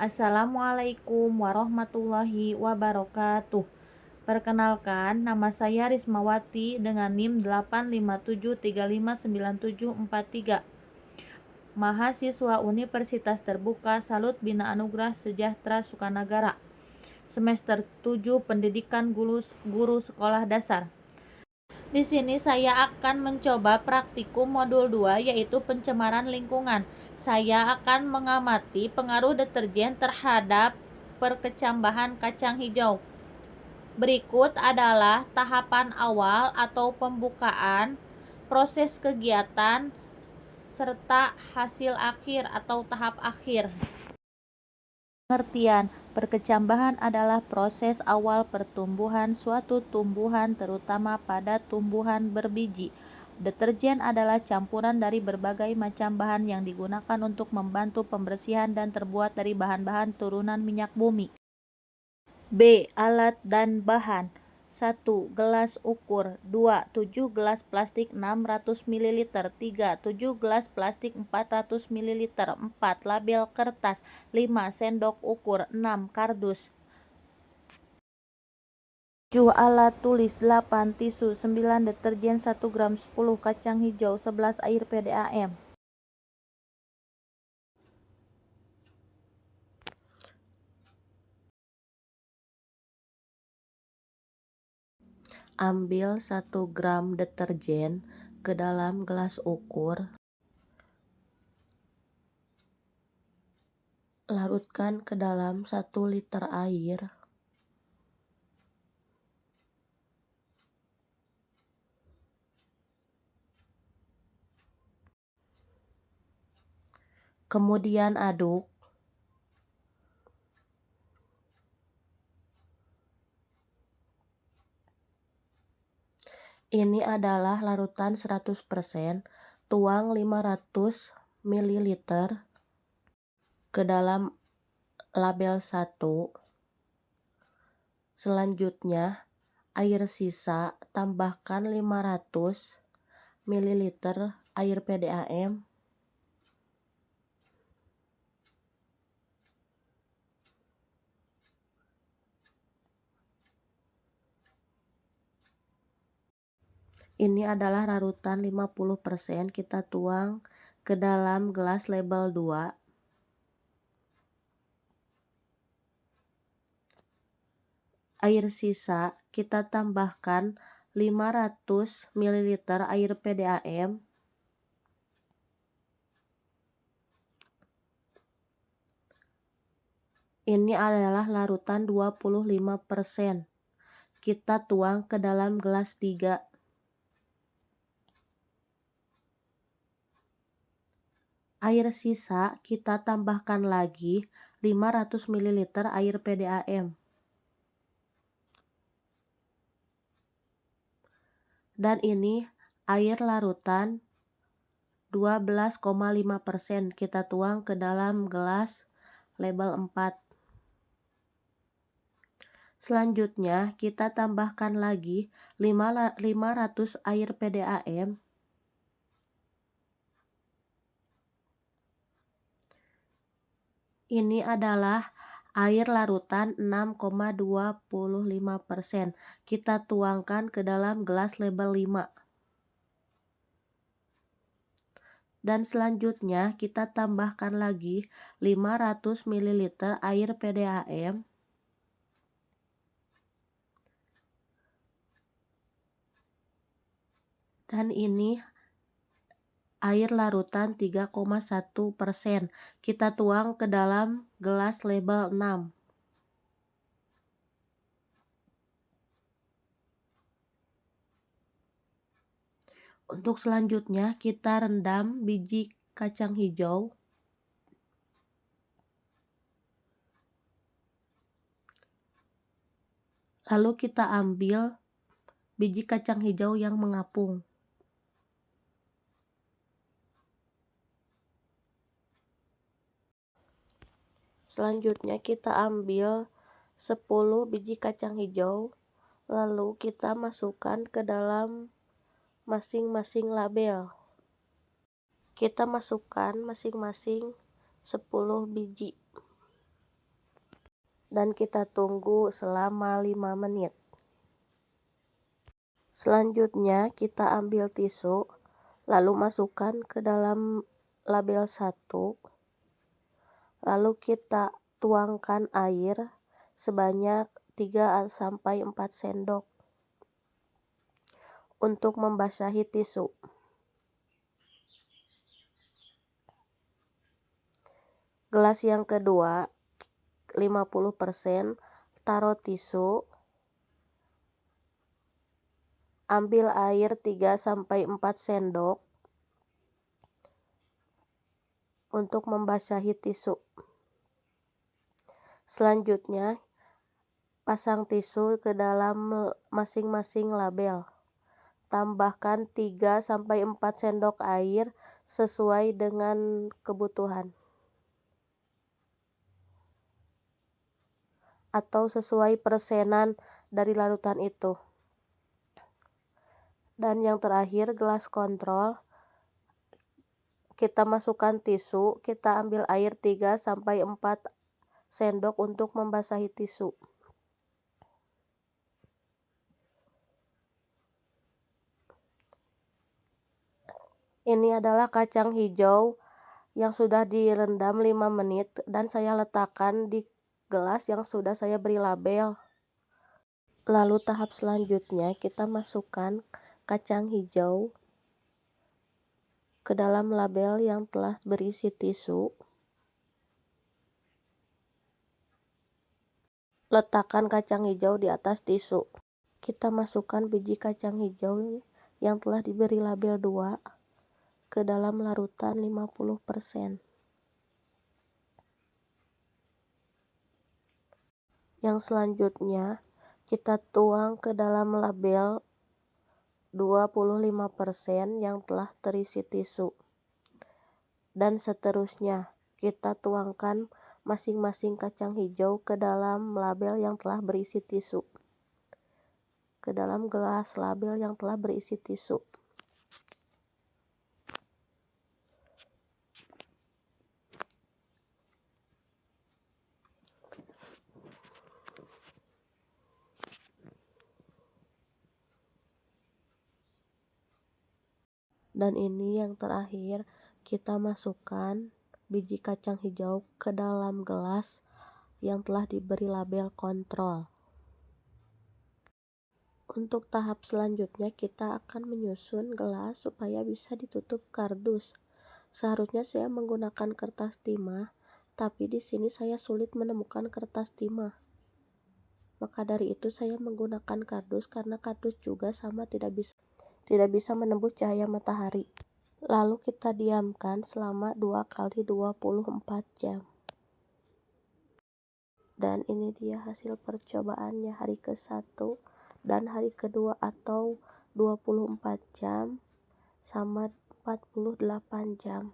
Assalamualaikum warahmatullahi wabarakatuh. Perkenalkan, nama saya Rismawati dengan NIM 857359743. Mahasiswa Universitas Terbuka Salut Bina Anugerah Sejahtera Sukanagara. Semester 7 Pendidikan Guru Sekolah Dasar. Di sini saya akan mencoba praktikum modul 2 yaitu pencemaran lingkungan. Saya akan mengamati pengaruh deterjen terhadap perkecambahan kacang hijau. Berikut adalah tahapan awal atau pembukaan, proses kegiatan, serta hasil akhir atau tahap akhir. Pengertian, perkecambahan adalah proses awal pertumbuhan suatu tumbuhan terutama pada tumbuhan berbiji. Deterjen adalah campuran dari berbagai macam bahan yang digunakan untuk membantu pembersihan dan terbuat dari bahan-bahan turunan minyak bumi. B. Alat dan bahan. 1. Gelas ukur. 2. 7 gelas plastik 600 ml. 3. 7 gelas plastik 400 ml. 4. Label kertas. 5. Sendok ukur. 6. Kardus. 7. Alat tulis. 8. Tisu. 9. Deterjen 1 gram. 10. Kacang hijau. 11. Air PDAM. Ambil 1 gram deterjen ke dalam gelas ukur. Larutkan ke dalam 1 liter air. Kemudian aduk. Ini adalah larutan 100%, tuang 500 ml ke dalam label 1. Selanjutnya, air sisa tambahkan 500 ml air PDAM. Ini adalah larutan 50%, kita tuang ke dalam gelas label 2. Air sisa kita tambahkan 500 ml air PDAM. Ini adalah larutan 25%. Kita tuang ke dalam gelas 3. Air sisa kita tambahkan lagi 500 ml air PDAM. Dan ini air larutan 12,5%, kita tuang ke dalam gelas label 4. Selanjutnya kita tambahkan lagi 500 air PDAM. Ini adalah air larutan 6,25%. Kita tuangkan ke dalam gelas label 5. Dan selanjutnya kita tambahkan lagi 500 ml air PDAM. Dan ini air larutan 3,1%. Kita tuang ke dalam gelas label 6. Untuk selanjutnya kita rendam biji kacang hijau. Lalu kita ambil biji kacang hijau yang mengapung. Selanjutnya kita ambil 10 biji kacang hijau, lalu kita masukkan ke dalam masing-masing label. Kita masukkan masing-masing 10 biji. dan kita tunggu selama 5 menit. Selanjutnya kita ambil tisu, lalu masukkan ke dalam label 1, lalu kita tuangkan air sebanyak 3-4 sendok untuk membasahi tisu. Gelas yang kedua 50%, taruh tisu, ambil air 3-4 sendok untuk membasahi tisu. Selanjutnya pasang tisu ke dalam masing-masing label. Tambahkan 3-4 sendok air sesuai dengan kebutuhan atau sesuai persenan dari larutan itu. Dan yang terakhir, gelas kontrol, kita masukkan tisu, kita ambil air 3-4 sendok untuk membasahi tisu. Ini adalah kacang hijau yang sudah direndam 5 menit dan saya letakkan di gelas yang sudah saya beri label. Lalu tahap selanjutnya kita masukkan kacang hijau ke dalam label yang telah berisi tisu. Letakkan kacang hijau di atas tisu. Kita masukkan biji kacang hijau yang telah diberi label 2 ke dalam larutan 50%. Yang selanjutnya kita tuang ke dalam label 25% yang telah terisi tisu. Dan seterusnya kita tuangkan masing-masing kacang hijau ke dalam label yang telah berisi tisu. Ke dalam gelas label yang telah berisi tisu. Dan ini yang terakhir, kita masukkan biji kacang hijau ke dalam gelas yang telah diberi label kontrol. Untuk tahap selanjutnya kita akan menyusun gelas supaya bisa ditutup kardus. Seharusnya saya menggunakan kertas timah, tapi di sini saya sulit menemukan kertas timah. Maka dari itu saya menggunakan kardus karena kardus juga sama tidak bisa menembus cahaya matahari. Lalu kita diamkan selama 2x24 jam. Dan ini dia hasil percobaannya hari ke-1 dan hari kedua atau 24 jam sama 48 jam.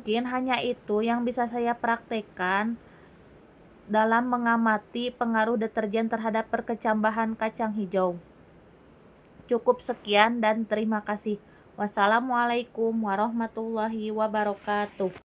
Mungkin hanya itu yang bisa saya praktekkan dalam mengamati pengaruh deterjen terhadap perkecambahan kacang hijau. Cukup sekian dan terima kasih. Wassalamualaikum warahmatullahi wabarakatuh.